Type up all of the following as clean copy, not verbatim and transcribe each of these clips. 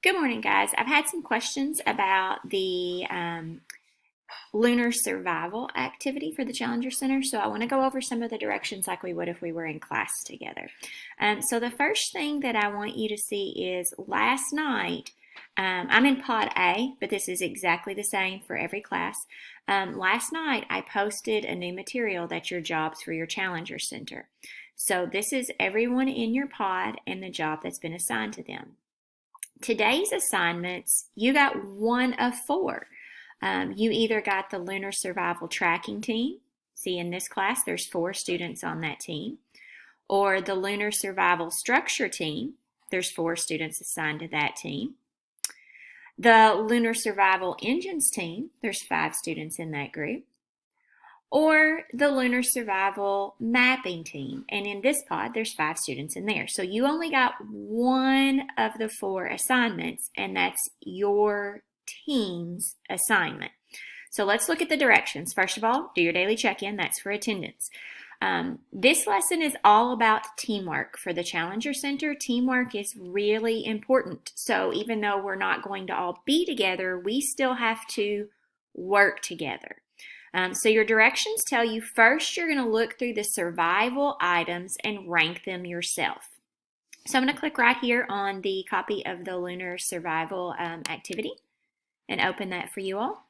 Good morning, guys. I've had some questions about the lunar survival activity for the Challenger Center, so I want to go over some of the directions like we would if we were in class together. So the first thing that I want you to see is last night, I'm in Pod A, but this is exactly the same for every class. Last night, I posted a new material that's your jobs for your Challenger Center. So this is everyone in your pod and the job that's been assigned to them. Today's assignments, you got one of four. You either got the Lunar Survival Tracking Team. See, in this class, there's 4 students on that team. Or the Lunar Survival Structure Team. There's 4 students assigned to that team. The Lunar Survival Engines Team. There's 5 students in that group. Or the Lunar Survival Mapping Team. And in this pod, there's 5 students in there. So you only got one of the 4 assignments, and that's your team's assignment. So let's look at the directions. First of all, do your daily check-in. That's for attendance. This lesson is all about teamwork for the Challenger Center. Teamwork is really important. So even though we're not going to all be together, we still have to work together. So your directions tell you first you're going to look through the survival items and rank them yourself. So I'm going to click right here on the copy of the Lunar Survival activity and open that for you all.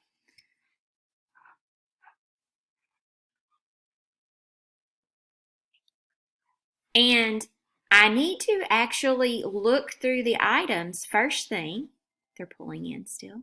And I need to actually look through the items first thing. They're pulling in still.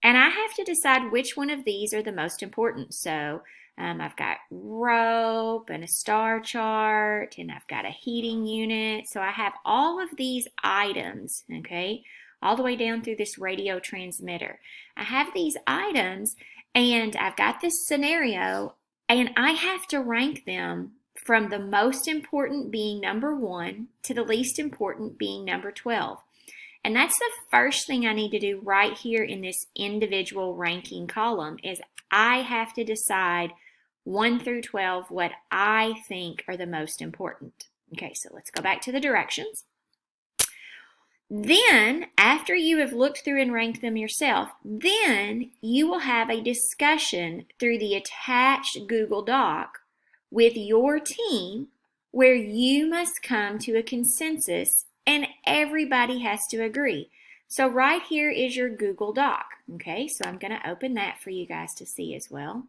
And I have to decide which one of these are the most important. So I've got rope and a star chart, and I've got a heating unit. So I have all of these items, okay, all the way down through this radio transmitter. I have these items, and I've got this scenario, and I have to rank them from the most important being number 1 to the least important being number 12. And that's the first thing I need to do right here in this individual ranking column is I have to decide 1 through 12 what I think are the most important. Okay, so let's go back to the directions. Then, after you have looked through and ranked them yourself, then you will have a discussion through the attached Google Doc with your team where you must come to a consensus and everybody has to agree. So right here is your Google Doc. Okay, so I'm going to open that for you guys to see as well.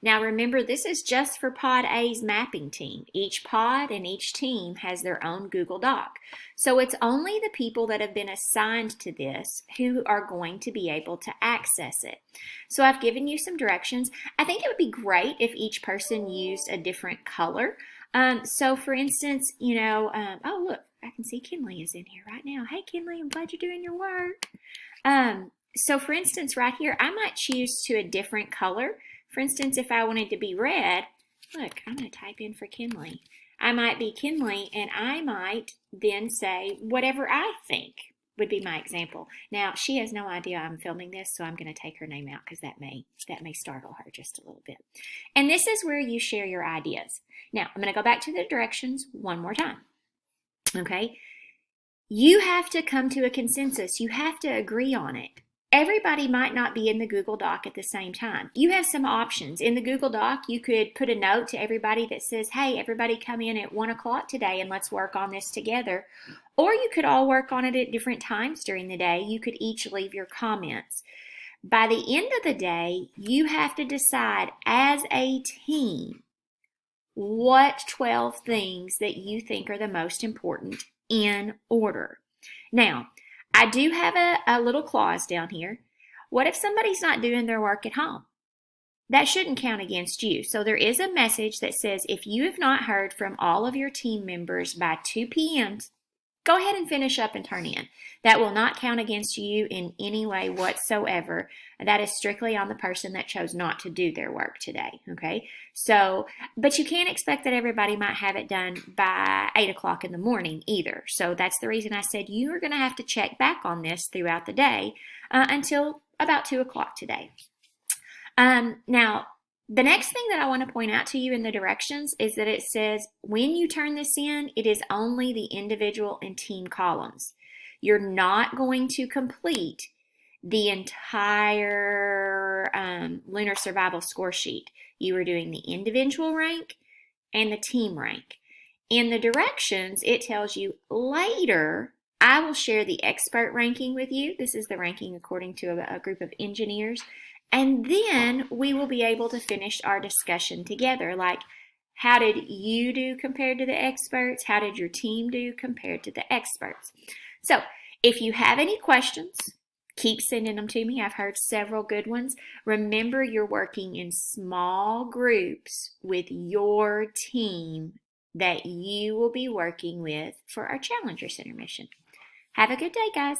Now remember, this is just for Pod A's mapping team. Each pod and each team has their own Google Doc. So it's only the people that have been assigned to this who are going to be able to access it. So I've given you some directions. I think it would be great if each person used a different color. So for instance, oh look, I can see Kinley is in here right now. Hey Kinley, I'm glad you're doing your work. So for instance, right here, I might choose to a different color. For instance, if I wanted to be red, look, I'm going to type in for Kinley. I might be Kinley, and I might then say whatever I think would be my example. Now, she has no idea I'm filming this, so I'm going to take her name out because that may startle her just a little bit. And this is where you share your ideas. Now, I'm going to go back to the directions one more time. Okay? You have to come to a consensus. You have to agree on it. Everybody might not be in the Google Doc at the same time. You have some options. In the Google Doc, you could put a note to everybody that says, hey, everybody come in at 1 o'clock today and let's work on this together. Or you could all work on it at different times during the day. You could each leave your comments. By the end of the day, you have to decide as a team what 12 things that you think are the most important in order. Now, I do have a little clause down here. What if somebody's not doing their work at home? That shouldn't count against you. So there is a message that says if you have not heard from all of your team members by 2 p.m., go ahead and finish up and turn in. That will not count against you in any way whatsoever. That is strictly on the person that chose not to do their work today, okay? So, but you can't expect that everybody might have it done by 8 o'clock in the morning either. So that's the reason I said you are going to have to check back on this throughout the day until about 2 o'clock today. Now, the next thing that I want to point out to you in the directions is that it says when you turn this in, it is only the individual and team columns. You're not going to complete the entire Lunar Survival score sheet. You are doing the individual rank and the team rank. In the directions, it tells you later, I will share the expert ranking with you. This is the ranking according to a group of engineers. And then we will be able to finish our discussion together. Like, how did you do compared to the experts? How did your team do compared to the experts? So, if you have any questions, keep sending them to me. I've heard several good ones. Remember, you're working in small groups with your team that you will be working with for our Challenger Center mission. Have a good day, guys.